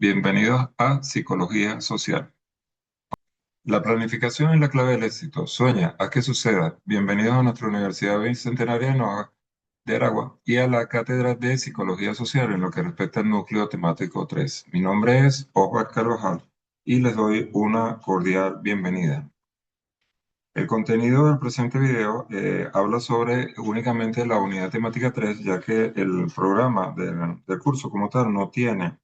Bienvenidos a Psicología Social. La planificación es la clave del éxito. Sueña, haz que suceda. Bienvenidos a nuestra Universidad Bicentenaria de Aragua y a la Cátedra de Psicología Social en lo que respecta al núcleo temático 3. Mi nombre es Oswald Carvajal y les doy una cordial bienvenida. El contenido del presente video habla sobre únicamente la unidad temática 3, ya que el programa del curso como tal no tiene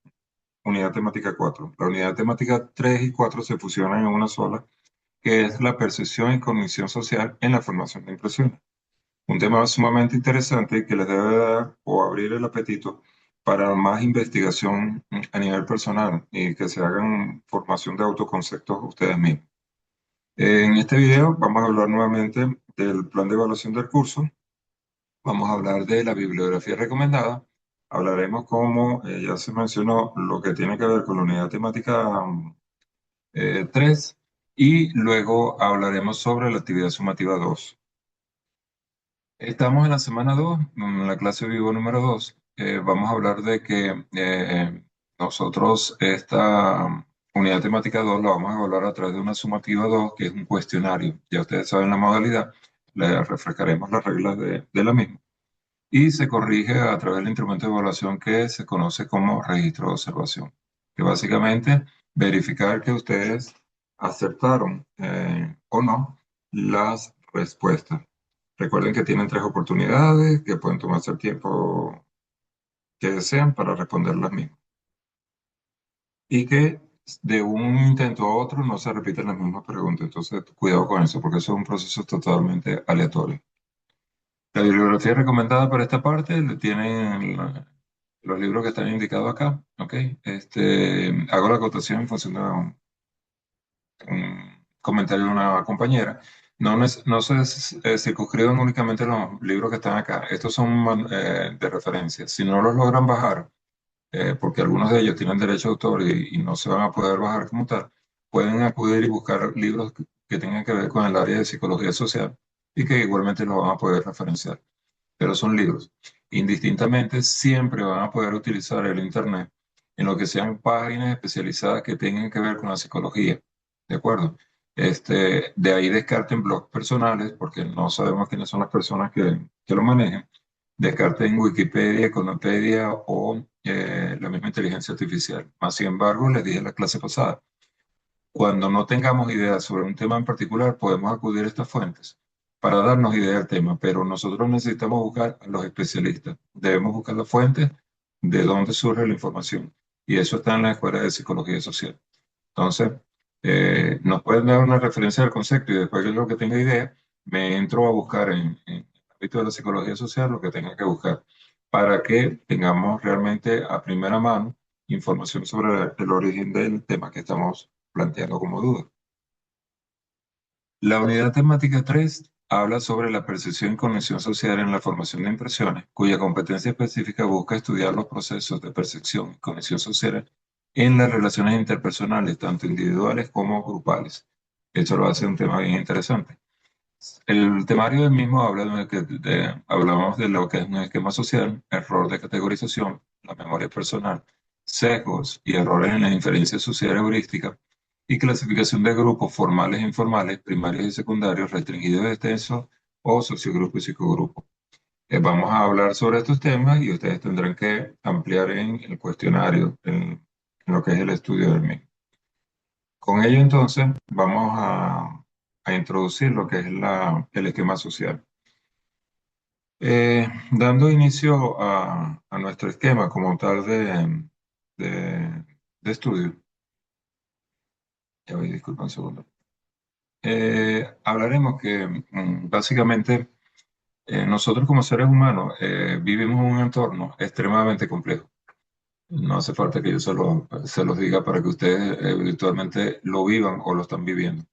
unidad temática 4. La unidad temática 3 y 4 se fusionan en una sola, que es la percepción y cognición social en la formación de impresiones. Un tema sumamente interesante que les debe dar o abrir el apetito para más investigación a nivel personal y que se hagan formación de autoconceptos ustedes mismos. En este video vamos a hablar nuevamente del plan de evaluación del curso. Vamos a hablar de la bibliografía recomendada. Hablaremos, como ya se mencionó, lo que tiene que ver con la unidad temática 3 y luego hablaremos sobre la actividad sumativa 2. Estamos en la semana 2, en la clase vivo número 2. Vamos a hablar de que nosotros esta unidad temática 2 la vamos a evaluar a través de una sumativa 2, que es un cuestionario. Ya ustedes saben la modalidad, les refrescaremos las reglas de la misma. Y se corrige a través del instrumento de evaluación que se conoce como registro de observación, que básicamente verificar que ustedes aceptaron o no las respuestas. Recuerden que tienen 3 oportunidades, que pueden tomarse el tiempo que desean para responder las mismas. Y que de un intento a otro no se repiten las mismas preguntas. Entonces, cuidado con eso, porque eso es un proceso totalmente aleatorio. La bibliografía recomendada para esta parte le tienen los libros que están indicados acá, ¿ok? Hago la acotación en función de un comentario de una compañera. No se circunscriban únicamente los libros que están acá. Estos son de referencia. Si no los logran bajar, porque algunos de ellos tienen derecho de autor y no se van a poder bajar como tal, pueden acudir y buscar libros que tengan que ver con el área de psicología social y que igualmente los van a poder referenciar, pero son libros. Indistintamente, siempre van a poder utilizar el Internet en lo que sean páginas especializadas que tengan que ver con la psicología, ¿de acuerdo? De ahí descarten blogs personales, porque no sabemos quiénes son las personas que lo manejen. Descarten Wikipedia, Econopedia o la misma inteligencia artificial. Más sin embargo, les dije en la clase pasada, cuando no tengamos ideas sobre un tema en particular, podemos acudir a estas fuentes para darnos idea del tema, pero nosotros necesitamos buscar a los especialistas. Debemos buscar las fuentes de dónde surge la información. Y eso está en la Escuela de Psicología Social. Entonces, nos pueden dar una referencia del concepto y después de lo que tenga idea, me entro a buscar en el ámbito de la psicología social lo que tenga que buscar para que tengamos realmente a primera mano información sobre el origen del tema que estamos planteando como duda. La unidad temática 3 habla sobre la percepción y cognición social en la formación de impresiones, cuya competencia específica busca estudiar los procesos de percepción y cognición social en las relaciones interpersonales, tanto individuales como grupales. Esto lo hace un tema bien interesante. El temario del mismo habla hablamos de lo que es un esquema social, error de categorización, la memoria personal, sesgos y errores en la inferencia social heurística y clasificación de grupos formales e informales, primarios y secundarios, restringidos y extensos o sociogrupo y psicogrupo. Vamos a hablar sobre estos temas y ustedes tendrán que ampliar en el cuestionario, en lo que es el estudio del mismo. Con ello entonces vamos a introducir lo que es el esquema social. Dando inicio a nuestro esquema como tal de estudio, ya voy, disculpa un segundo. Hablaremos que básicamente nosotros como seres humanos vivimos en un entorno extremadamente complejo. No hace falta que yo se los diga para que ustedes virtualmente lo vivan o lo están viviendo.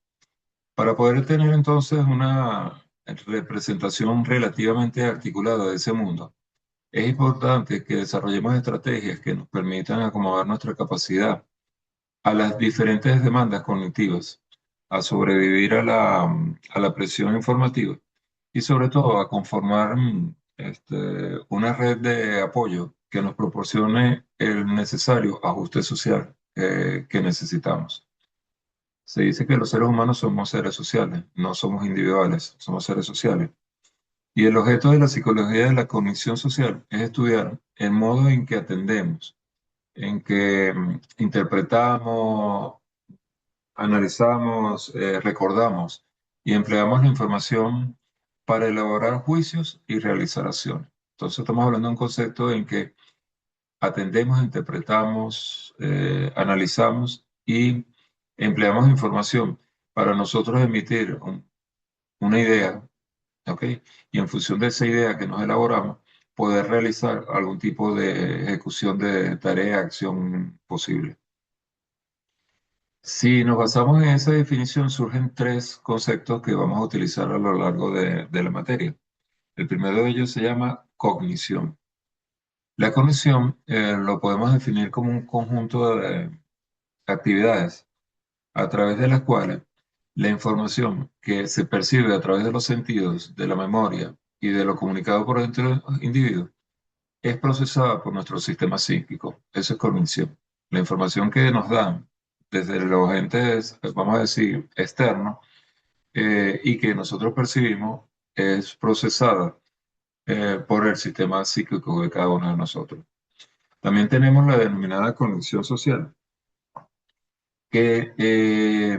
Para poder tener entonces una representación relativamente articulada de ese mundo, es importante que desarrollemos estrategias que nos permitan acomodar nuestra capacidad a las diferentes demandas cognitivas, a sobrevivir a la presión informativa y sobre todo a conformar una red de apoyo que nos proporcione el necesario ajuste social que necesitamos. Se dice que los seres humanos somos seres sociales, no somos individuales, somos seres sociales. Y el objeto de la psicología de la cognición social es estudiar el modo en que atendemos, en que interpretamos, analizamos, recordamos y empleamos la información para elaborar juicios y realizar acciones. Entonces estamos hablando de un concepto en que atendemos, interpretamos, analizamos y empleamos información para nosotros emitir una idea, ¿ok? Y en función de esa idea que nos elaboramos, poder realizar algún tipo de ejecución de tarea, acción posible. Si nos basamos en esa definición, surgen tres conceptos que vamos a utilizar a lo largo de la materia. El primero de ellos se llama cognición. La cognición lo podemos definir como un conjunto de actividades a través de las cuales la información que se percibe a través de los sentidos, de la memoria y de lo comunicado por el individuo es procesada por nuestro sistema psíquico. Eso es cognición. La información que nos dan desde los entes, vamos a decir, externos, y que nosotros percibimos es procesada por el sistema psíquico de cada uno de nosotros. También tenemos la denominada cognición social, que es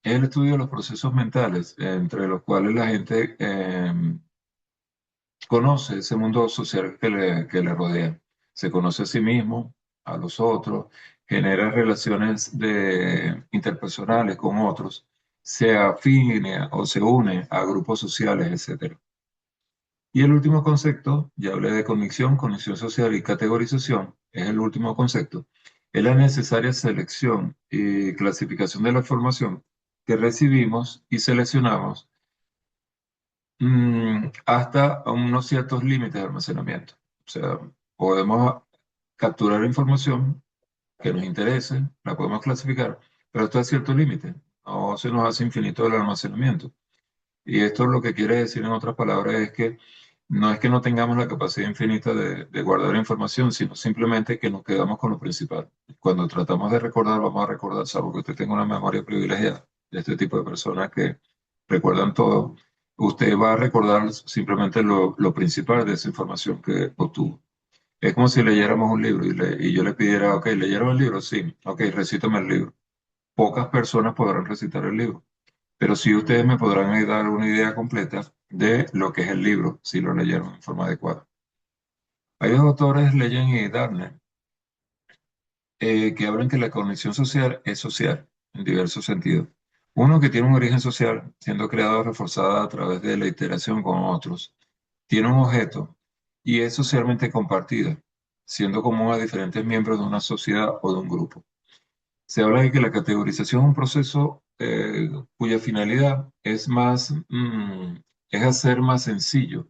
el estudio de los procesos mentales, entre los cuales la gente conoce ese mundo social que le rodea. Se conoce a sí mismo, a los otros, genera relaciones interpersonales con otros, se afine o se une a grupos sociales, etcétera. Y el último concepto, ya hablé de cognición social y categorización, es el último concepto, es la necesaria selección y clasificación de la información que recibimos y seleccionamos hasta unos ciertos límites de almacenamiento. O sea, podemos capturar información que nos interese, la podemos clasificar, pero hasta cierto límite. No se nos hace infinito el almacenamiento. Y esto lo que quiere decir, en otras palabras, es que no tengamos la capacidad infinita de guardar información, sino simplemente que nos quedamos con lo principal. Cuando tratamos de recordar, vamos a recordar, salvo que usted tenga una memoria privilegiada, de este tipo de personas que recuerdan todo, usted va a recordar simplemente lo principal de esa información que obtuvo. Es como si leyéramos un libro y yo le pidiera, ok, ¿leyeron el libro? Sí, ok, recítame el libro. Pocas personas podrán recitar el libro, pero sí ustedes me podrán dar una idea completa de lo que es el libro, si lo leyeron en forma adecuada. Hay dos autores, Leyen y Darner, que hablan que la cognición social es social, en diversos sentidos. Uno que tiene un origen social, siendo creado o reforzada a través de la interacción con otros, tiene un objeto y es socialmente compartida, siendo común a diferentes miembros de una sociedad o de un grupo. Se habla de que la categorización es un proceso cuya finalidad es hacer más sencillo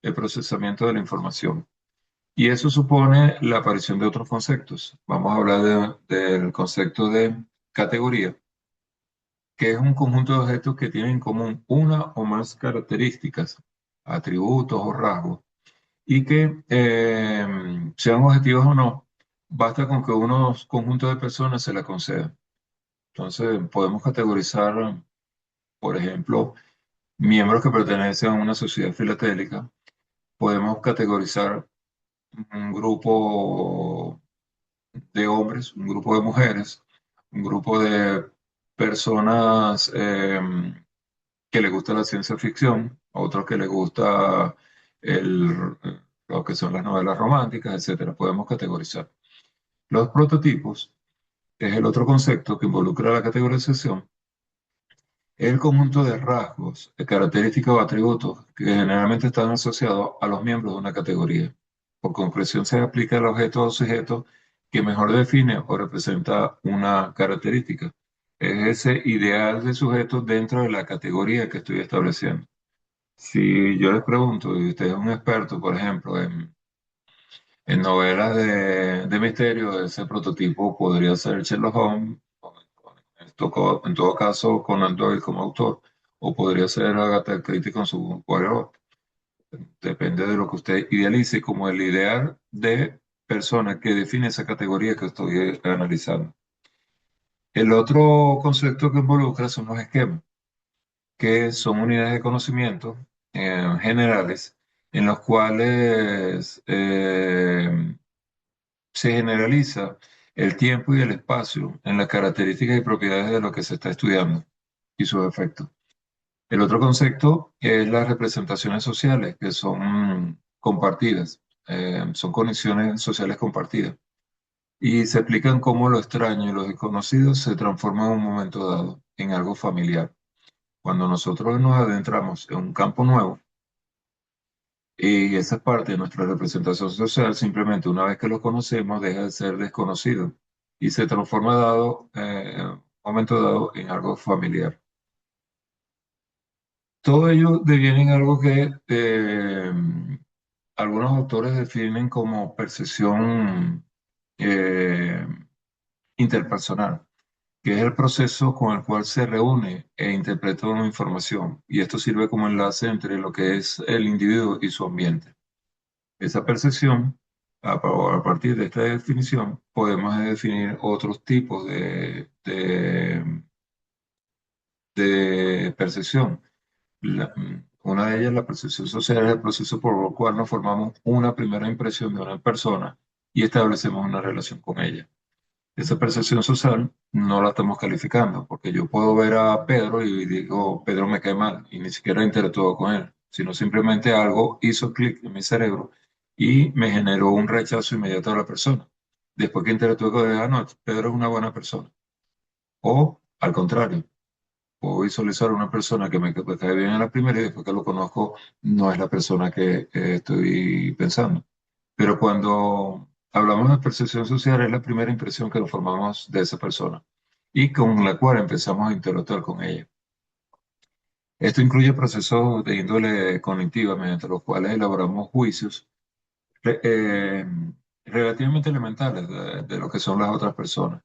el procesamiento de la información. Y eso supone la aparición de otros conceptos. Vamos a hablar del concepto de categoría, que es un conjunto de objetos que tienen en común una o más características, atributos o rasgos, y que sean objetivos o no, basta con que unos conjuntos de personas se la concedan. Entonces, podemos categorizar, por ejemplo, miembros que pertenecen a una sociedad filatélica. Podemos categorizar un grupo de hombres, un grupo de mujeres, un grupo de personas que les gusta la ciencia ficción, otros que les gusta el, lo que son las novelas románticas, etcétera. Podemos categorizar. Los prototipos es el otro concepto que involucra la categorización. Es el conjunto de rasgos, de características o atributos que generalmente están asociados a los miembros de una categoría. Por concreción, se aplica al objeto o sujeto que mejor define o representa una característica. Es ese ideal de sujeto dentro de la categoría que estoy estableciendo. Si yo les pregunto, y usted es un experto, por ejemplo, en novelas de misterio, ese prototipo podría ser Sherlock Holmes, en todo caso Conan Doyle como autor, o podría ser Agatha Christie con su Poirot. Depende de lo que usted idealice como el ideal de persona que define esa categoría que estoy analizando. El otro concepto que involucra son los esquemas, que son unidades de conocimiento generales en los cuales se generaliza el tiempo y el espacio en las características y propiedades de lo que se está estudiando y sus efectos. El otro concepto es las representaciones sociales, que son compartidas, son conexiones sociales compartidas, y se explican cómo lo extraño y lo desconocido se transforman en un momento dado en algo familiar. Cuando nosotros nos adentramos en un campo nuevo, y esa es parte de nuestra representación social, simplemente una vez que lo conocemos, deja de ser desconocido y se transforma en un momento dado en algo familiar. Todo ello deviene en algo que algunos autores definen como percepción eh, interpersonal, que es el proceso con el cual se reúne e interpreta una información, y esto sirve como enlace entre lo que es el individuo y su ambiente. Esa percepción, a partir de esta definición, podemos definir otros tipos de percepción. Una de ellas, la percepción social, es el proceso por el cual nos formamos una primera impresión de una persona y establecemos una relación con ella. Esa percepción social no la estamos calificando, porque yo puedo ver a Pedro y digo, Pedro me cae mal, y ni siquiera interactúo con él, sino simplemente algo hizo clic en mi cerebro y me generó un rechazo inmediato a la persona. Después que interactué con él, ah, no, Pedro es una buena persona. O al contrario, puedo visualizar a una persona que me cae bien a la primera y después que lo conozco, no es la persona que estoy pensando. Pero cuando hablamos de percepción social, es la primera impresión que nos formamos de esa persona y con la cual empezamos a interactuar con ella. Esto incluye procesos de índole cognitiva mediante los cuales elaboramos juicios re- eh, relativamente elementales de lo que son las otras personas.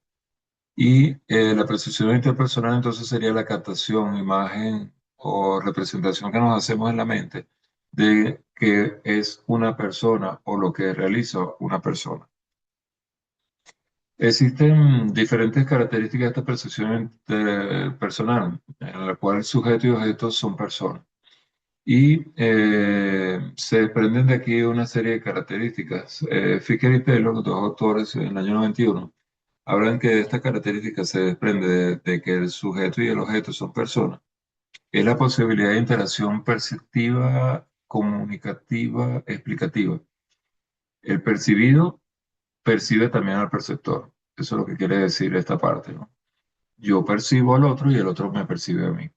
Y la percepción interpersonal entonces sería la captación, imagen o representación que nos hacemos en la mente de que es una persona o lo que realiza una persona. Existen diferentes características de esta percepción personal, en la cual el sujeto y objeto son personas. Y se desprenden de aquí una serie de características. Ficker y Taylor, los dos autores, en el año 91, hablan que de esta característica se desprende de que el sujeto y el objeto son personas. Es la posibilidad de interacción perceptiva, comunicativa, explicativa. El percibido percibe también al perceptor. Eso es lo que quiere decir esta parte, ¿no? Yo percibo al otro y el otro me percibe a mí.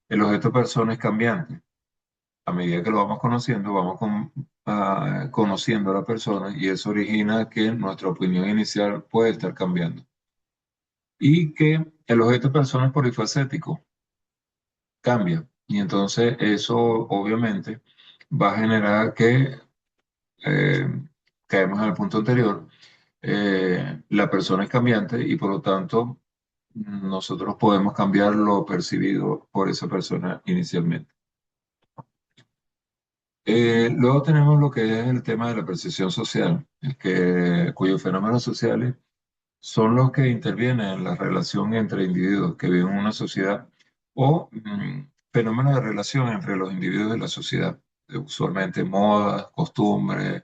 El objeto persona es cambiante. A medida que lo vamos conociendo, conociendo a la persona y eso origina que nuestra opinión inicial puede estar cambiando. Y que el objeto persona es polifacético, cambia. Y entonces eso obviamente va a generar que eh, caemos en el punto anterior, la persona es cambiante y por lo tanto nosotros podemos cambiar lo percibido por esa persona inicialmente. Luego tenemos lo que es el tema de la percepción social, cuyos fenómenos sociales son los que intervienen en la relación entre individuos que viven en una sociedad o fenómenos de relación entre los individuos de la sociedad, usualmente modas, costumbres,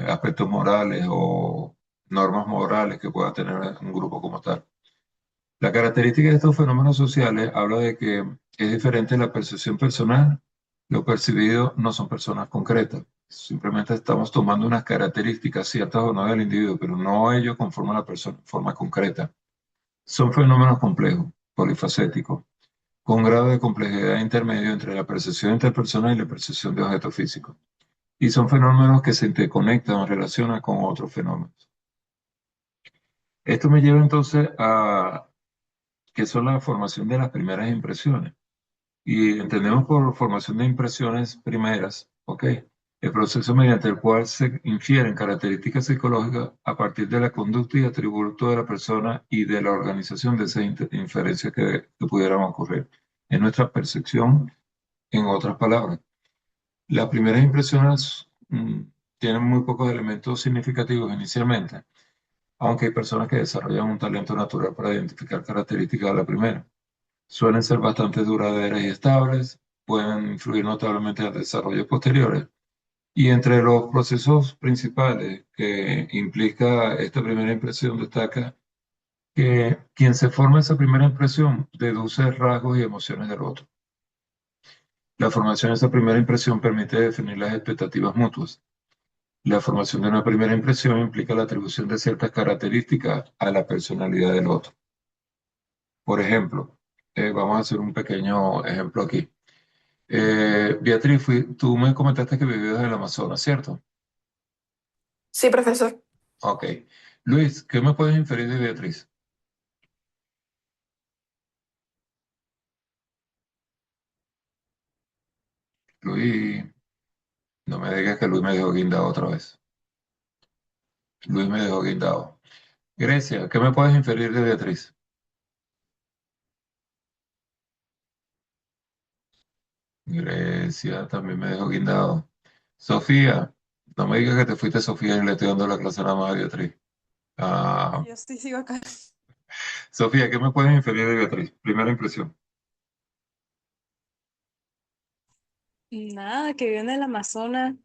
aspectos morales o normas morales que pueda tener un grupo como tal. La característica de estos fenómenos sociales habla de que es diferente la percepción personal. Lo percibido no son personas concretas. Simplemente estamos tomando unas características ciertas o no del individuo, pero no ello conforman la persona de forma concreta. Son fenómenos complejos, polifacéticos, con grado de complejidad intermedio entre la percepción interpersonal y la percepción de objetos físicos. Y son fenómenos que se interconectan o relacionan con otros fenómenos. Esto me lleva entonces a qué son la formación de las primeras impresiones. Y entendemos por formación de impresiones primeras, ¿ok? El proceso mediante el cual se infieren características psicológicas a partir de la conducta y atributo de la persona y de la organización de esas inferencias que pudieran ocurrir. En nuestra percepción, en otras palabras. Las primeras impresiones tienen muy pocos elementos significativos inicialmente, aunque hay personas que desarrollan un talento natural para identificar características de la primera. Suelen ser bastante duraderas y estables, pueden influir notablemente en desarrollos posteriores. Y entre los procesos principales que implica esta primera impresión destaca que quien se forma esa primera impresión deduce rasgos y emociones del otro. La formación de esa primera impresión permite definir las expectativas mutuas. La formación de una primera impresión implica la atribución de ciertas características a la personalidad del otro. Por ejemplo, vamos a hacer un pequeño ejemplo aquí. Beatriz, tú me comentaste que vivías en el Amazonas, ¿cierto? Sí, profesor. Ok. Luis, ¿qué me puedes inferir de Beatriz? Luis, no me digas que Luis me dejó guindado otra vez. Luis me dejó guindado. Grecia, ¿qué me puedes inferir de Beatriz? Grecia también me dejó guindado. Sofía, no me digas que te fuiste Sofía y le estoy dando la clase nada más a Beatriz. Ah, Yo sí sigo acá. Sofía, ¿qué me puedes inferir de Beatriz? Primera impresión. Nada, que vive en el Amazonas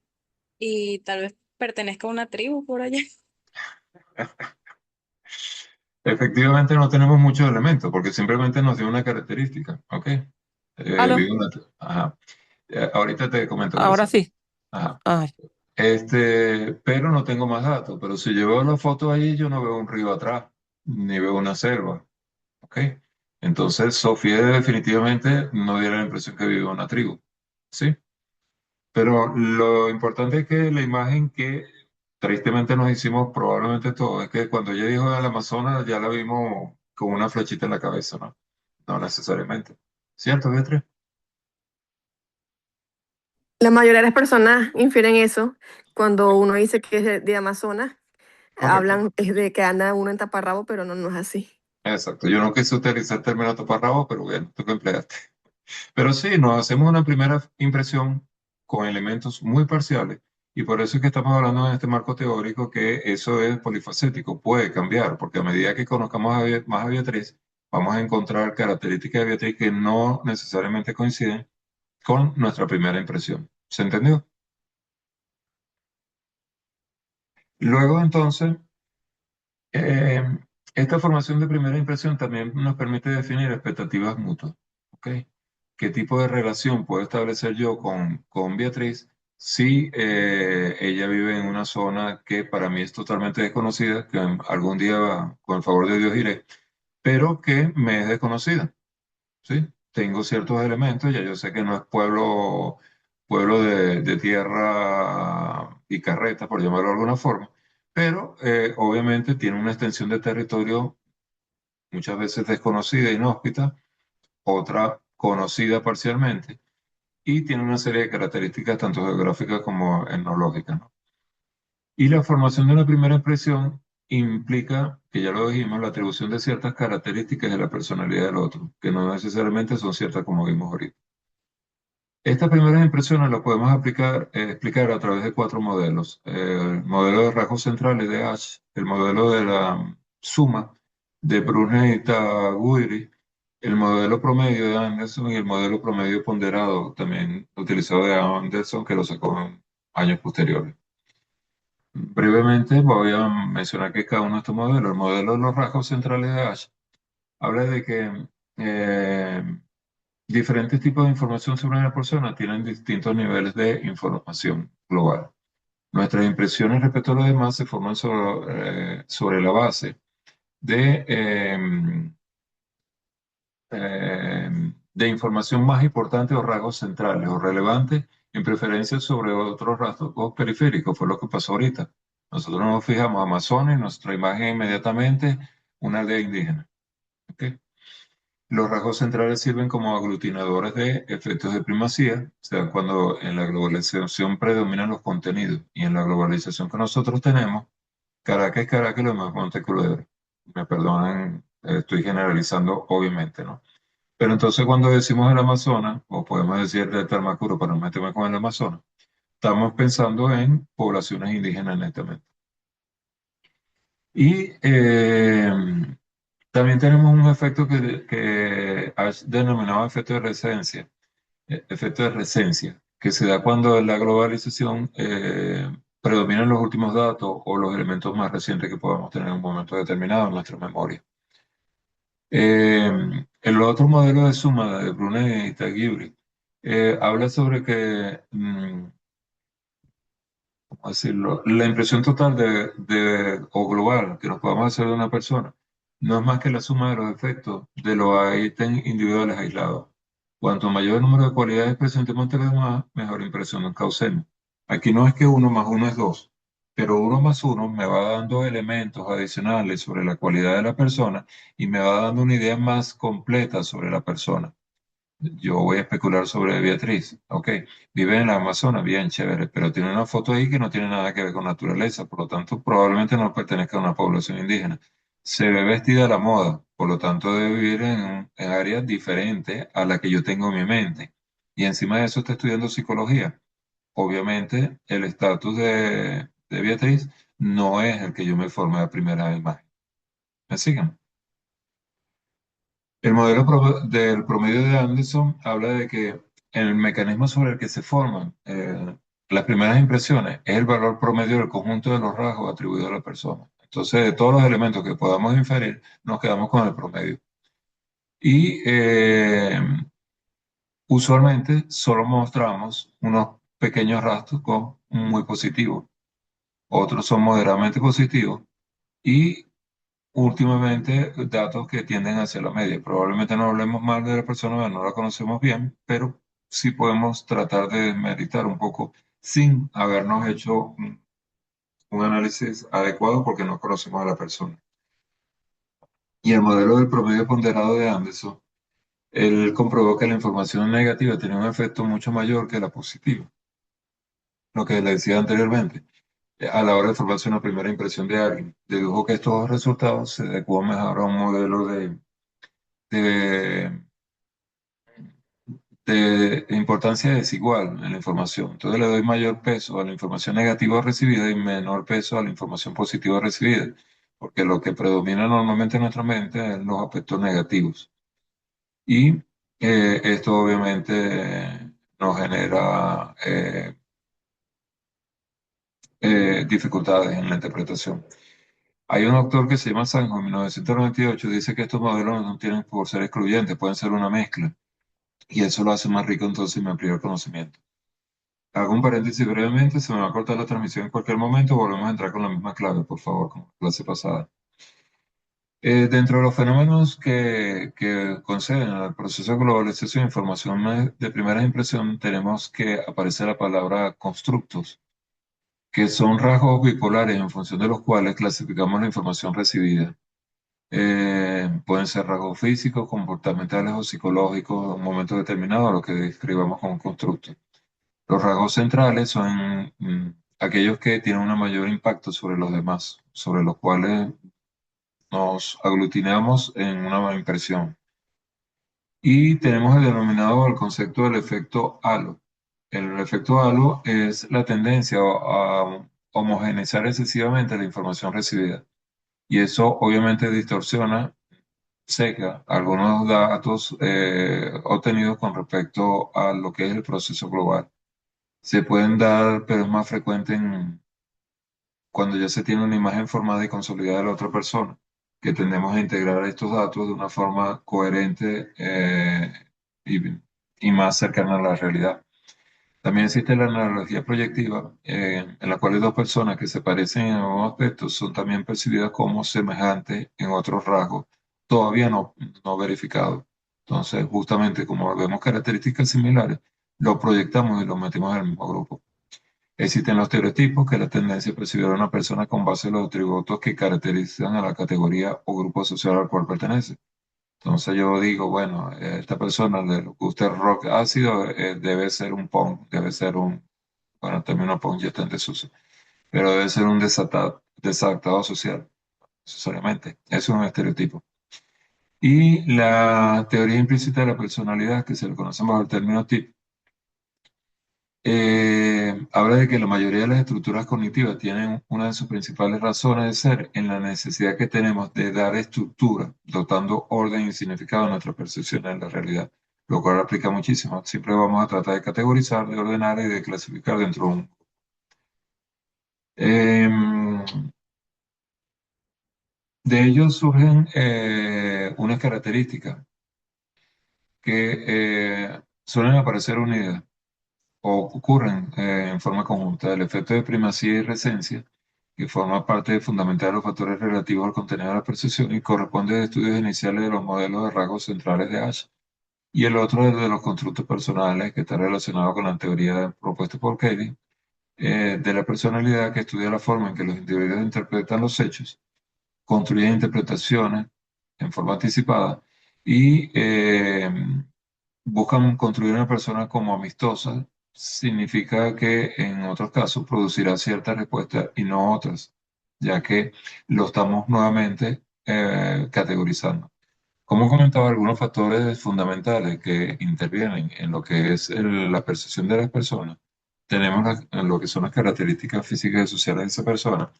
y tal vez pertenezca a una tribu por allá. Efectivamente no tenemos muchos elementos porque simplemente nos dio una característica, ¿ok? ¿Aló? Vive ajá. Ahorita te comento, Ahora Grecia. sí. Ajá. Ay, Pero no tengo más datos. Pero si yo veo la foto ahí, yo no veo un río atrás, ni veo una selva, ¿ok? Entonces, Sofía definitivamente no diera la impresión que vive en una tribu, ¿sí? Pero lo importante es que la imagen que tristemente nos hicimos probablemente todo es que cuando ella dijo del Amazonas ya la vimos con una flechita en la cabeza, ¿no? No necesariamente. ¿Cierto, Beatriz? la mayoría de las personas infieren eso cuando uno dice que es de Amazonas. Correcto. Hablan es de que anda uno en taparrabo, pero no, no es así. Exacto. Yo no quise utilizar el término taparrabo, pero bueno, tú que empleaste. Pero sí, nos hacemos una primera impresión con elementos muy parciales y por eso es que estamos hablando en este marco teórico que eso es polifacético, puede cambiar, porque a medida que conozcamos más a Beatriz, vamos a encontrar características de Beatriz que no necesariamente coinciden con nuestra primera impresión. ¿Se entendió? Luego entonces, eh, esta formación de primera impresión también nos permite definir expectativas mutuas. ¿Ok? ¿Qué tipo de relación puedo establecer yo con Beatriz si ella vive en una zona que para mí es totalmente desconocida, que algún día, con el favor de Dios, iré, pero que me es desconocida? ¿Sí? Tengo ciertos elementos, ya yo sé que no es pueblo de tierra y carreta, por llamarlo de alguna forma, pero obviamente tiene una extensión de territorio muchas veces desconocida, inhóspita, otra conocida parcialmente, y tiene una serie de características tanto geográficas como etnológicas, ¿no? Y la formación de una primera impresión implica, que ya lo dijimos, la atribución de ciertas características de la personalidad del otro, que no necesariamente son ciertas como vimos ahorita. Estas primeras impresiones las podemos explicar a través de cuatro modelos. El modelo de rasgos centrales de Ash, el modelo de la suma de Bruner y Taguiri, el modelo promedio de Anderson y el modelo promedio ponderado, también utilizado de Anderson, que lo sacó en años posteriores. Brevemente voy a mencionar que cada uno de estos modelos, el modelo de los rasgos centrales de Ash, habla de que diferentes tipos de información sobre una persona tienen distintos niveles de información global. Nuestras impresiones respecto a los demás se forman sobre la base de información más importante o rasgos centrales o relevantes, en preferencia sobre otros rasgos periféricos. Fue lo que pasó ahorita. Nosotros nos fijamos Amazonas, nuestra imagen inmediatamente una aldea indígena. ¿Ok? Los rasgos centrales sirven como aglutinadores de efectos de primacía, o sea, cuando en la globalización predominan los contenidos y en la globalización que nosotros tenemos, Caracas es Caracas y lo demás Monte Culebra. Me perdonan, estoy generalizando, obviamente, ¿no? Pero entonces cuando decimos el Amazonas, o podemos decir del Tarmacuro para no meterme con el Amazonas, estamos pensando en poblaciones indígenas netamente. Y también tenemos un efecto que has denominado efecto de recencia, que se da cuando en la globalización predominan los últimos datos o los elementos más recientes que podamos tener en un momento determinado en nuestra memoria. El otro modelo de suma de Brunet y Tagliuri habla sobre que, ¿cómo decirlo? La impresión total o global que nos podamos hacer de una persona no es más que la suma de los efectos de los ítems individuales aislados. Cuanto mayor el número de cualidades presentemos entre los demás, mejor impresión nos causemos. Aquí no es que uno más uno es dos, pero uno más uno me va dando elementos adicionales sobre la cualidad de la persona y me va dando una idea más completa sobre la persona. Yo voy a especular sobre Beatriz. Ok, vive en la Amazonas, bien chévere, pero tiene una foto ahí que no tiene nada que ver con naturaleza, por lo tanto, probablemente no pertenezca a una población indígena. Se ve vestida a la moda, por lo tanto, debe vivir en áreas diferentes a la que yo tengo en mi mente. Y encima de eso está estudiando psicología. Obviamente, el estatus de Beatriz no es el que yo me formé a primera imagen. ¿Me siguen? El modelo del promedio de Anderson habla de que el mecanismo sobre el que se forman las primeras impresiones es el valor promedio del conjunto de los rasgos atribuidos a la persona. Entonces, de todos los elementos que podamos inferir, nos quedamos con el promedio. Y usualmente solo mostramos unos pequeños rastros muy positivos, otros son moderadamente positivos y últimamente datos que tienden hacia la media. Probablemente no hablemos mal de la persona, no la conocemos bien, pero sí podemos tratar de meditar un poco sin habernos hecho un análisis adecuado porque no conocemos a la persona. Y el modelo del promedio ponderado de Anderson, él comprobó que la información negativa tenía un efecto mucho mayor que la positiva, lo que le decía anteriormente. A la hora de formarse una primera impresión de alguien, dedujo que estos resultados se adecuan mejor a un modelo de de importancia desigual en la información. Entonces le doy mayor peso a la información negativa recibida y menor peso a la información positiva recibida, porque lo que predomina normalmente en nuestra mente es los aspectos negativos. Y esto obviamente nos genera dificultades en la interpretación. Hay un autor que se llama Sanjo, en 1998, dice que estos modelos no tienen por ser excluyentes, pueden ser una mezcla, y eso lo hace más rico entonces y me amplía el conocimiento. Hago un paréntesis brevemente, se me va a cortar la transmisión en cualquier momento, volvemos a entrar con la misma clave, por favor, como la clase pasada. Dentro de los fenómenos que conceden al proceso de globalización e información de primera impresión, tenemos que aparece la palabra constructos, que son rasgos bipolares en función de los cuales clasificamos la información recibida. Pueden ser rasgos físicos, comportamentales o psicológicos en un momento determinado, lo que describamos como constructos. Los rasgos centrales son aquellos que tienen un mayor impacto sobre los demás, sobre los cuales nos aglutinamos en una impresión. Y tenemos el denominado el concepto del efecto halo. El efecto halo es la tendencia a homogeneizar excesivamente la información recibida. Y eso obviamente distorsiona, seca algunos datos obtenidos con respecto a lo que es el proceso global. Se pueden dar, pero es más frecuente cuando ya se tiene una imagen formada y consolidada de la otra persona, que tendemos a integrar estos datos de una forma coherente y, y más cercana a la realidad. También existe la analogía proyectiva, en la cual dos personas que se parecen en algunos aspectos son también percibidas como semejantes en otros rasgos, todavía no verificados. Entonces, justamente como vemos características similares, lo proyectamos y lo metemos en el mismo grupo. Existen los estereotipos, que es la tendencia a percibir a una persona con base en los atributos que caracterizan a la categoría o grupo social al cual pertenece. Entonces yo digo, bueno, esta persona le gusta el rock ácido, debe ser un punk, debe ser bueno, el término punk ya está en desuso, pero debe ser un desadaptado social, necesariamente. Eso es un estereotipo. Y la teoría implícita de la personalidad, que se le conoce bajo el término TIP, habla de que la mayoría de las estructuras cognitivas tienen una de sus principales razones de ser en la necesidad que tenemos de dar estructura, dotando orden y significado a nuestra percepción de la realidad, lo cual aplica muchísimo. Siempre vamos a tratar de categorizar, de ordenar y de clasificar dentro de un... Em, de ellos surgen unas características que suelen aparecer unidas o ocurren en forma conjunta. El efecto de primacía y recencia, que forma parte fundamental de los factores relativos al contenido de la percepción y corresponde a estudios iniciales de los modelos de rasgos centrales de Ash. Y el otro es de los constructos personales, que está relacionado con la teoría propuesta por Kelly, de la personalidad, que estudia la forma en que los individuos interpretan los hechos, construyen interpretaciones en forma anticipada y buscan construir una persona como amistosa, significa que en otros casos producirá ciertas respuestas y no otras, ya que lo estamos nuevamente categorizando. Como comentaba, algunos factores fundamentales que intervienen en lo que es la percepción de las personas, tenemos lo que son las características físicas y sociales de esa persona,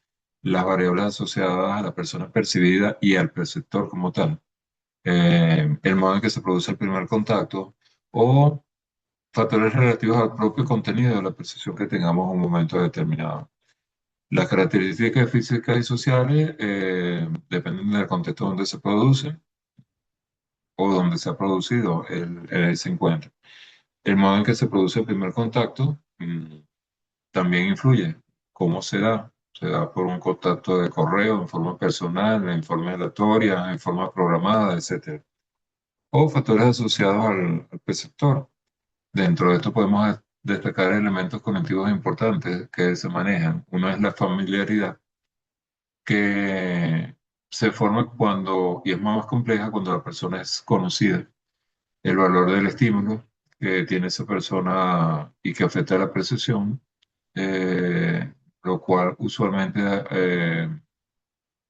las variables asociadas a la persona percibida y al perceptor como tal, el modo en que se produce el primer contacto o factores relativos al propio contenido de la percepción que tengamos en un momento determinado. Las características físicas y sociales dependen del contexto donde se produce o donde se ha producido ese encuentro. El modo en que se produce el primer contacto también influye. ¿Cómo se da? Se da por un contacto de correo, en forma personal, en forma aleatoria, en forma programada, etcétera. O factores asociados al perceptor. Dentro de esto podemos destacar elementos cognitivos importantes que se manejan. Uno es la familiaridad, que se forma cuando, y es más compleja cuando la persona es conocida. El valor del estímulo que tiene esa persona y que afecta la percepción, lo cual usualmente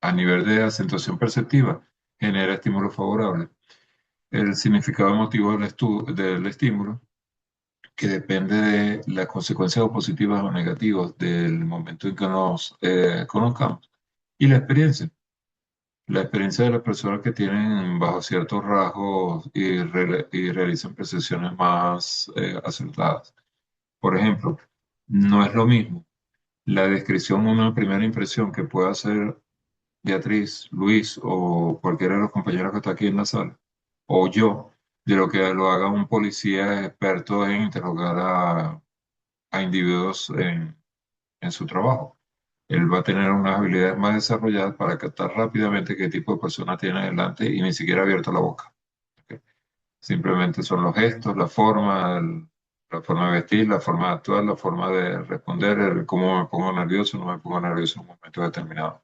a nivel de acentuación perceptiva genera estímulos favorables. El significado emotivo del estímulo, que depende de las consecuencias o positivas o negativas del momento en que nos conozcamos. Y la experiencia de las personas que tienen bajo ciertos rasgos y realizan percepciones más acertadas. Por ejemplo, no es lo mismo la descripción, una primera impresión que pueda hacer Beatriz, Luis o cualquiera de los compañeros que está aquí en la sala, o yo, de lo que lo haga un policía experto en interrogar a individuos en su trabajo. Él va a tener unas habilidades más desarrolladas para captar rápidamente qué tipo de persona tiene delante y ni siquiera ha abierto la boca. ¿Ok? Simplemente son los gestos, la forma de vestir, la forma de actuar, la forma de responder, cómo me pongo nervioso, no me pongo nervioso en un momento determinado.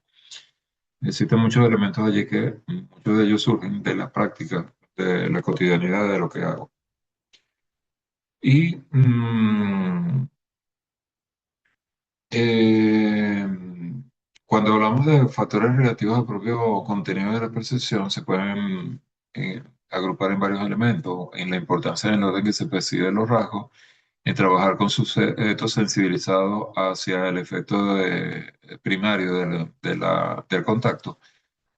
Existen muchos elementos allí que muchos de ellos surgen de la práctica, de la cotidianidad de lo que hago. Y Eh, cuando hablamos de factores relativos al propio contenido de la percepción, se pueden agrupar en varios elementos, en la importancia del orden que se percibe los rasgos, en trabajar con sujetos sensibilizados hacia el efecto primario del contacto,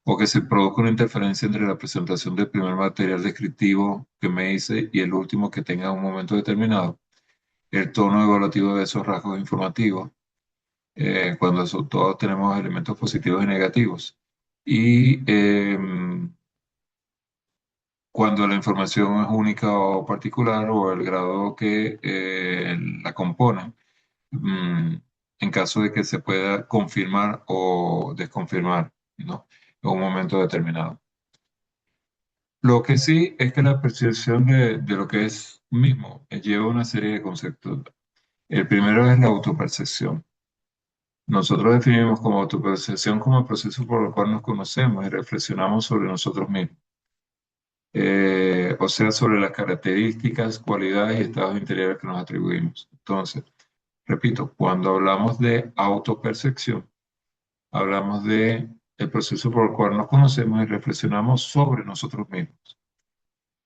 o que se produzca una interferencia entre la presentación del primer material descriptivo que me hice y el último que tenga un momento determinado, el tono evaluativo de esos rasgos informativos cuando todos tenemos elementos positivos y negativos. Y cuando la información es única o particular o el grado que la compone, mm, en caso de que se pueda confirmar o desconfirmar, ¿no? En un momento determinado. Lo que sí es que la percepción de lo que es mismo lleva una serie de conceptos. El primero es la autopercepción. Nosotros definimos como autopercepción como el proceso por el cual nos conocemos y reflexionamos sobre nosotros mismos. O sea, sobre las características, cualidades y estados interiores que nos atribuimos. Entonces, repito, cuando hablamos de autopercepción, hablamos de el proceso por el cual nos conocemos y reflexionamos sobre nosotros mismos.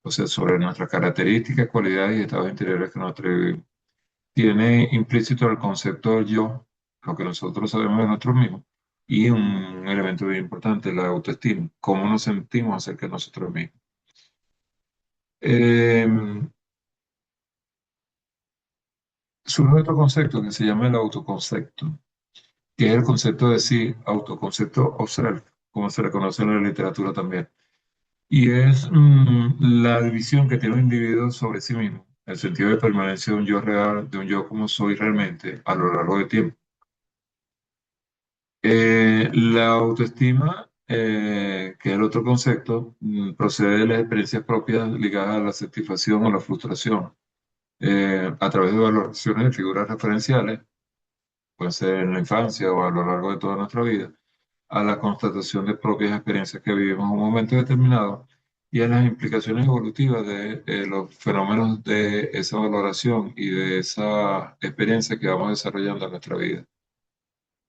O sea, sobre nuestras características, cualidades y estados interiores que nos atribuimos. tiene implícito el concepto del yo, lo que nosotros sabemos de nosotros mismos, y un elemento bien importante, la autoestima, cómo nos sentimos acerca de nosotros mismos. Eh, Surge otro concepto que se llama el autoconcepto, que es el concepto de sí, autoconcepto o self, como se le conoce en la literatura también. Y es la división que tiene un individuo sobre sí mismo, el sentido de permanencia de un yo real, de un yo como soy realmente a lo largo del tiempo. La autoestima, que es el otro concepto, procede de las experiencias propias ligadas a la satisfacción o la frustración, a través de valoraciones de figuras referenciales, puede ser en la infancia o a lo largo de toda nuestra vida, a la constatación de propias experiencias que vivimos en un momento determinado y a las implicaciones evolutivas de los fenómenos de esa valoración y de esa experiencia que vamos desarrollando en nuestra vida.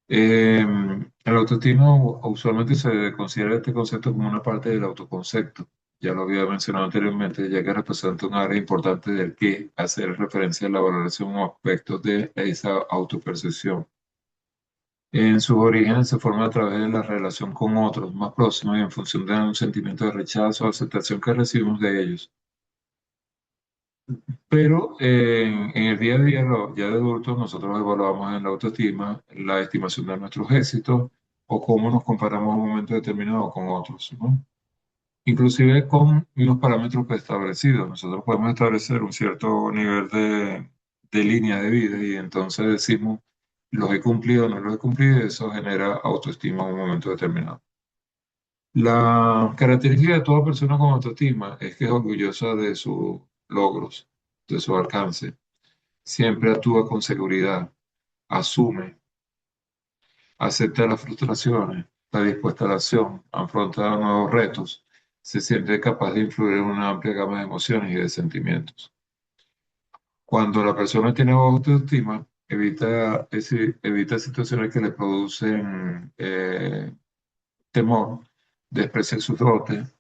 El autoestima usualmente se considera este concepto como una parte del autoconcepto. Ya lo había mencionado anteriormente, ya que representa un área importante del que hacer referencia a la valoración o aspectos de esa autopercepción. En sus orígenes se forma a través de la relación con otros más próximos y en función de un sentimiento de rechazo o aceptación que recibimos de ellos. Pero en el día a día, ya de adultos, nosotros evaluamos en la autoestima la estimación de nuestros éxitos o cómo nos comparamos en un momento determinado con otros, ¿no? Inclusive con unos parámetros preestablecidos. Nosotros podemos establecer un cierto nivel de línea de vida y entonces decimos, los he cumplido o no los he cumplido y eso genera autoestima en un momento determinado. La característica de toda persona con autoestima es que es orgullosa de sus logros, de su alcance. Siempre actúa con seguridad, asume, acepta las frustraciones, está dispuesta a la acción, afronta nuevos retos, se siente capaz de influir en una amplia gama de emociones y de sentimientos. Cuando la persona tiene baja autoestima, evita situaciones que le producen temor, desprecia sus dotes,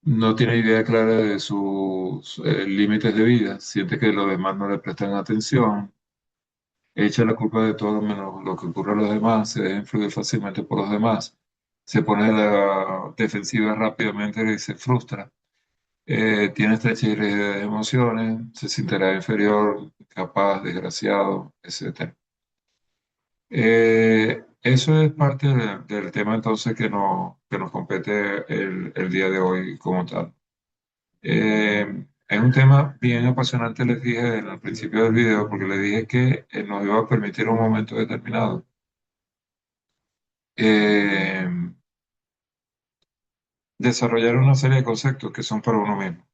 no tiene idea clara de sus límites de vida, siente que los demás no le prestan atención, echa la culpa de todo menos lo que ocurre a los demás, se deja influir fácilmente por los demás, se pone a la defensiva rápidamente y se frustra, tiene estrecha y rigidez de emociones, se sentirá inferior, capaz, desgraciado, etc. Eso es parte del tema entonces que nos compete el día de hoy como tal. Es un tema bien apasionante, les dije al principio del video, porque les dije que nos iba a permitir un momento determinado eh, desarrollar una serie de conceptos que son para uno mismo.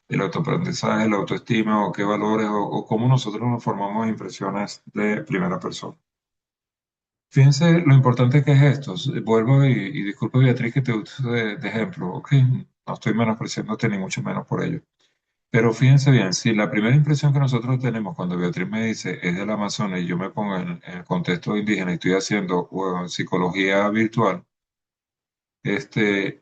El autoaprendizaje, la autoestima, o qué valores, o cómo nosotros nos formamos impresiones de primera persona. Fíjense lo importante que es esto. Vuelvo y disculpe, Beatriz, que te use de ejemplo, ¿ok? No estoy menospreciándote ni mucho menos por ello. Pero fíjense bien, si la primera impresión que nosotros tenemos cuando Beatriz me dice es del Amazonas y yo me pongo en el contexto indígena y estoy haciendo psicología virtual,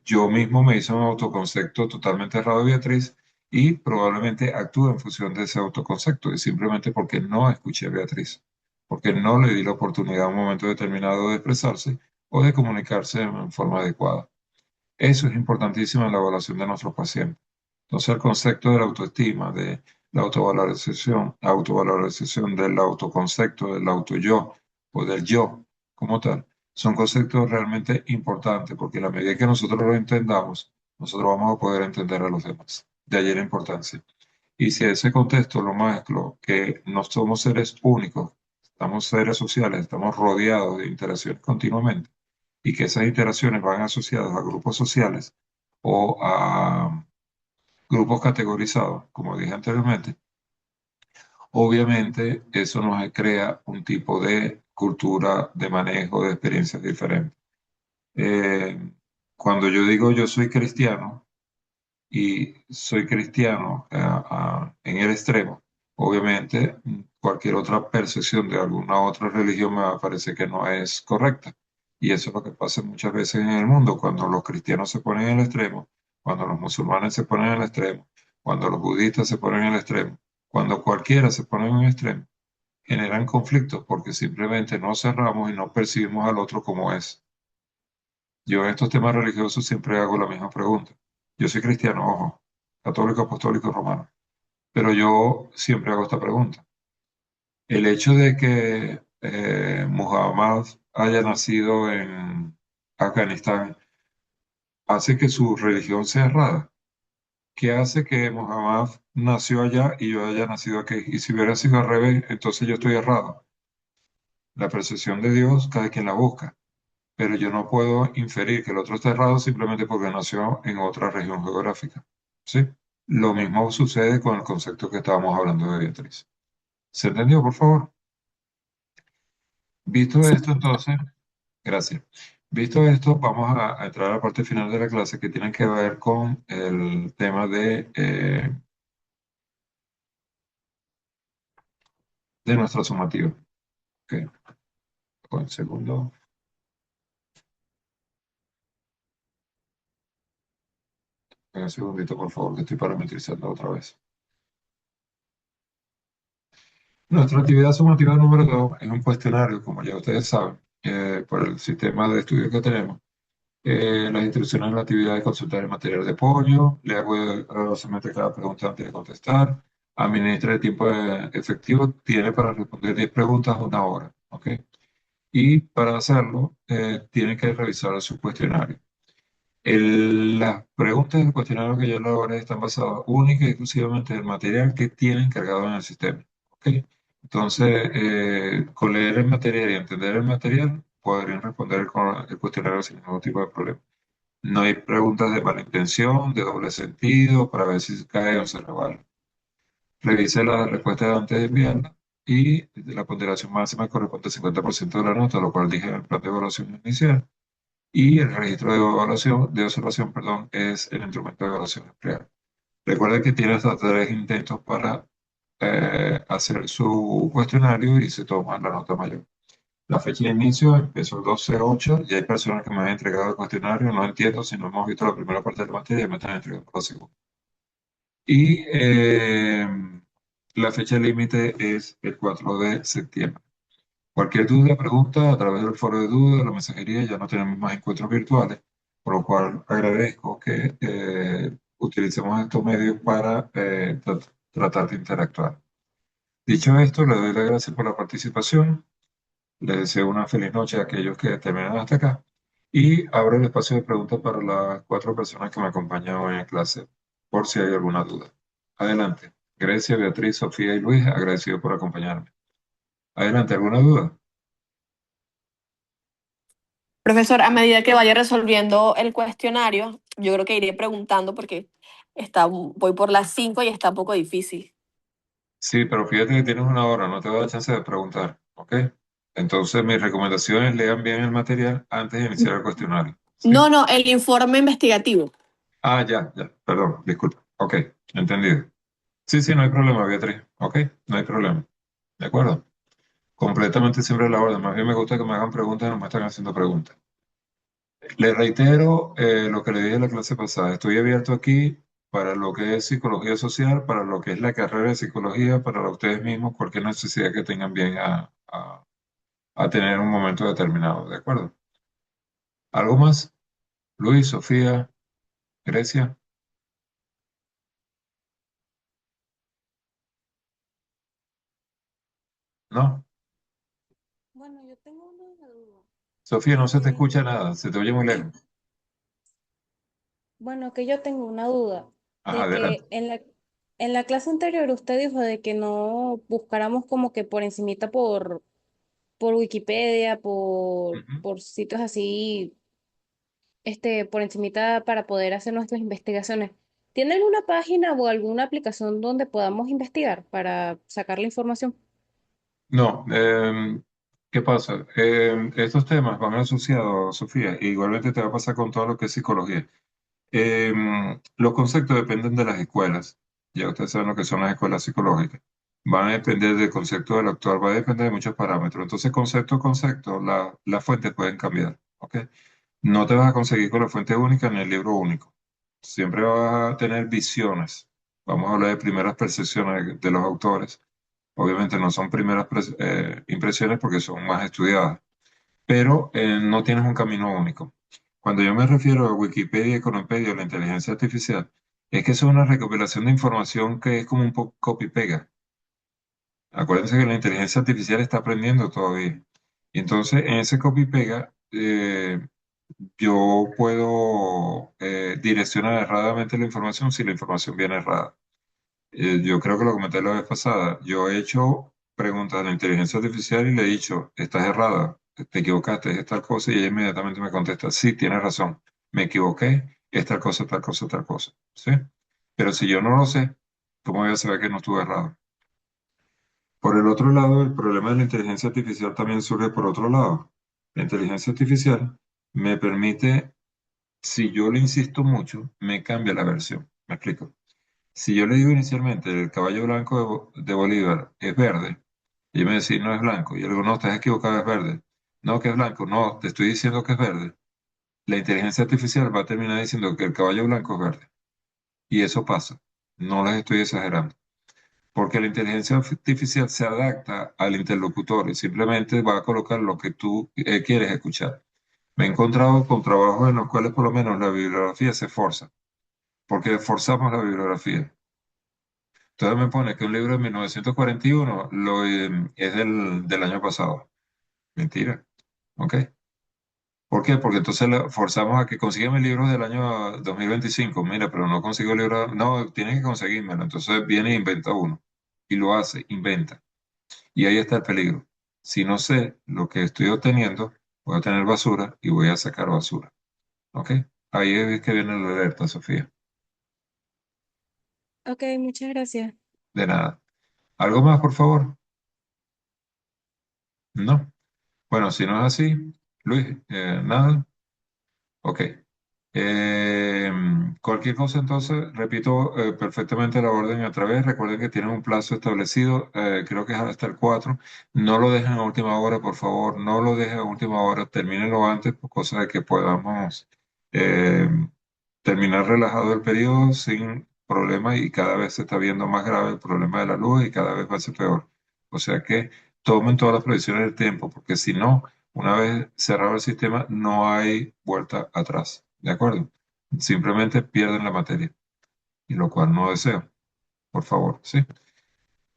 yo mismo me hice un autoconcepto totalmente errado de Beatriz y probablemente actúe en función de ese autoconcepto y simplemente porque no escuché a Beatriz, porque no le di la oportunidad a un momento determinado de expresarse o de comunicarse en forma adecuada. Eso es importantísimo en la evaluación de nuestros pacientes. Entonces, el concepto de la autoestima, de la autovalorización del autoconcepto, del auto-yo o del yo como tal, son conceptos realmente importantes porque a la medida que nosotros lo entendamos, nosotros vamos a poder entender a los demás. De ahí la importancia. Y si a ese contexto lo mezclo, que no somos seres únicos, estamos seres sociales, estamos rodeados de interacciones continuamente y que esas interacciones van asociadas a grupos sociales o a grupos categorizados, como dije anteriormente, obviamente eso nos crea un tipo de cultura de manejo de experiencias diferentes. Eh, Cuando yo digo yo soy cristiano y soy cristiano en el extremo, obviamente cualquier otra percepción de alguna otra religión me va a parecer que no es correcta. Y eso es lo que pasa muchas veces en el mundo, cuando los cristianos se ponen en el extremo, cuando los musulmanes se ponen en el extremo, cuando los budistas se ponen en el extremo, cuando cualquiera se pone en el extremo. generan conflictos porque simplemente no cerramos y no percibimos al otro como es. Yo en estos temas religiosos siempre hago la misma pregunta. Yo soy cristiano, ojo, católico, apostólico, romano, pero yo siempre hago esta pregunta. El hecho de que Muhammad haya nacido en Afganistán hace que su religión sea errada. ¿Qué hace que Muhammad nació allá y yo haya nacido aquí? Y si hubiera sido al revés, entonces yo estoy errado. La percepción de Dios, cada quien la busca, pero yo no puedo inferir que el otro está errado simplemente porque nació en otra región geográfica. ¿Sí? Lo mismo sucede con el concepto que estábamos hablando de Beatriz. ¿Se entendió, por favor? Visto esto, entonces, gracias. Visto esto, vamos a entrar a la parte final de la clase que tiene que ver con el tema de nuestra sumativa. Ok, un segundo. Un segundito, por favor, que estoy parametrizando otra vez. Nuestra actividad sumativa número 2 es un cuestionario, como ya ustedes saben, por el sistema de estudio que tenemos. Las instrucciones de la actividad de consultar el material de apoyo, le hago agradecimiento a cada pregunta antes de contestar, administra el tiempo efectivo, tiene para responder 10 preguntas 1 hora, ¿ok? Y para hacerlo, tiene que revisar su cuestionario. Las preguntas del cuestionario que yo elaboré están basadas única y exclusivamente en el material que tienen cargado en el sistema, ¿ok? Entonces, con leer el material y entender el material, podrían responder el cuestionario sin ningún tipo de problema. No hay preguntas de mala intención, de doble sentido, para ver si se cae o se resbala. Revise la respuesta antes de enviarla y la ponderación máxima corresponde al 50% de la nota, lo cual dije en el plan de evaluación inicial. Y el registro de observación, perdón, es el instrumento de evaluación empleado. Recuerden que tiene hasta 3 intentos para hacer su cuestionario y se toma la nota mayor. La fecha de inicio empezó el 12/8 y hay personas que me han entregado el cuestionario. No entiendo si no hemos visto la primera parte de la materia y me están entregando la segunda. Y la fecha límite es el 4 de septiembre. Cualquier duda, pregunta a través del foro de dudas, de la mensajería, ya no tenemos más encuentros virtuales, por lo cual agradezco que utilicemos estos medios para tratar de interactuar. Dicho esto, le doy las gracias por la participación. Les deseo una feliz noche a aquellos que terminan hasta acá. Y abro el espacio de preguntas para las 4 personas que me acompañan hoy en clase, por si hay alguna duda. Adelante. Grecia, Beatriz, Sofía y Luis, agradecido por acompañarme. Adelante, ¿alguna duda? Profesor, a medida que vaya resolviendo el cuestionario, yo creo que iré preguntando porque voy por las 5 y está un poco difícil. Sí, pero fíjate que tienes 1 hora, no te va a dar chance de preguntar, ¿ok? Entonces, mi recomendación es lean bien el material antes de iniciar el cuestionario, ¿sí? No, no, el informe investigativo. Ah, ya, ya, perdón, disculpa. Ok, entendido. Sí, sí, no hay problema, Beatriz. Ok, no hay problema. ¿De acuerdo? Completamente siempre a la orden. Más bien me gusta que me hagan preguntas, no me están haciendo preguntas. Les reitero lo que le dije en la clase pasada. Estoy abierto aquí para lo que es psicología social, para lo que es la carrera de psicología, para ustedes mismos, cualquier necesidad que tengan bien a tener en un momento determinado. ¿De acuerdo? ¿Algo más? Luis, Sofía, Grecia, ¿no? Bueno, yo tengo una duda. Sofía, no se te Eh, escucha nada, se te oye muy lejos. bueno, que yo tengo una duda Ajá, de adelante. que en la clase anterior usted dijo de que no buscáramos como que por encimita por Wikipedia, Ujú. por sitios así, por encimita para poder hacer nuestras investigaciones. ¿Tiene alguna página o alguna aplicación donde podamos investigar para sacar la información? No, ¿qué pasa? Estos temas van asociados, Sofía, e igualmente te va a pasar con todo lo que es psicología. Los conceptos dependen de las escuelas. Ya ustedes saben lo que son las escuelas psicológicas. Van a depender del concepto del actual, va a depender de muchos parámetros. Entonces, concepto a concepto, las fuentes pueden cambiar. ¿Ok? No te vas a conseguir con la fuente única ni el libro único. Siempre vas a tener visiones. Vamos a hablar de primeras percepciones de los autores. Obviamente no son primeras impresiones porque son más estudiadas, pero no tienes un camino único. Cuando yo me refiero a Wikipedia, Econopedia o la inteligencia artificial, es que eso es una recopilación de información que es como un poco copy-pega. Acuérdense que la inteligencia artificial está aprendiendo todavía. Y entonces, en ese copy-pega, yo puedo direccionar erradamente la información si la información viene errada. Yo creo que lo comenté la vez pasada. Yo he hecho preguntas a la inteligencia artificial y le he dicho, estás errada, te equivocaste, es tal cosa, y ella inmediatamente me contesta, sí, tienes razón, me equivoqué, es tal cosa, tal cosa, tal cosa. ¿Sí? Pero si yo no lo sé, ¿cómo voy a saber que no estuve errado? Por el otro lado, el problema de la inteligencia artificial también surge por otro lado. La inteligencia artificial me permite, si yo le insisto mucho, me cambia la versión. ¿Me explico? Si yo le digo inicialmente el caballo blanco de Bolívar es verde, y me dice no es blanco, y yo le digo no, estás equivocado, es verde. No, que es blanco, no, te estoy diciendo que es verde. La inteligencia artificial va a terminar diciendo que el caballo blanco es verde. Y eso pasa. No les estoy exagerando. Porque la inteligencia artificial se adapta al interlocutor y simplemente va a colocar lo que tú quieres escuchar. Me he encontrado con trabajos en los cuales por lo menos la bibliografía se forza, porque forzamos la bibliografía. Entonces me pone que un libro de 1941 es del año pasado. Mentira. ¿Ok? ¿Por qué? Porque entonces forzamos a que consígueme libros del año 2025. Mira, pero no consigo libros. No, tienes que conseguírmelo. Entonces viene e inventa uno. Y lo hace, inventa. Y ahí está el peligro. Si no sé lo que estoy obteniendo, voy a tener basura y voy a sacar basura. ¿Ok? Ahí es que viene la alerta, Sofía. Ok, muchas gracias. De nada. ¿Algo más, por favor? No. Bueno, si no es así, Luis, nada. Ok. Eh, Cualquier cosa, entonces, repito perfectamente la orden otra vez. Recuerden que tienen un plazo establecido, creo que es hasta el 4. No lo dejen a última hora, por favor. No lo dejen a última hora. Termínenlo antes, por cosa de que podamos eh, terminar relajado el periodo sin problemas y cada vez se está viendo más grave el problema de la luz y cada vez va a ser peor. O sea que tomen todas las previsiones del tiempo, porque si no, una vez cerrado el sistema, no hay vuelta atrás. ¿De acuerdo? Simplemente pierden la materia, y lo cual no deseo. Por favor, ¿sí?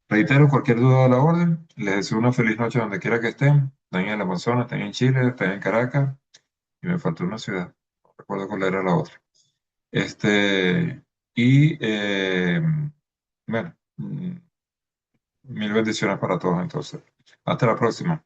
Reitero, cualquier duda de la orden, les deseo una feliz noche donde quiera que estén. Estén en el Amazonas, estén en Chile, estén en Caracas, y me faltó una ciudad. No recuerdo cuál era la otra. Y bueno, mil bendiciones para todos entonces. Hasta la próxima.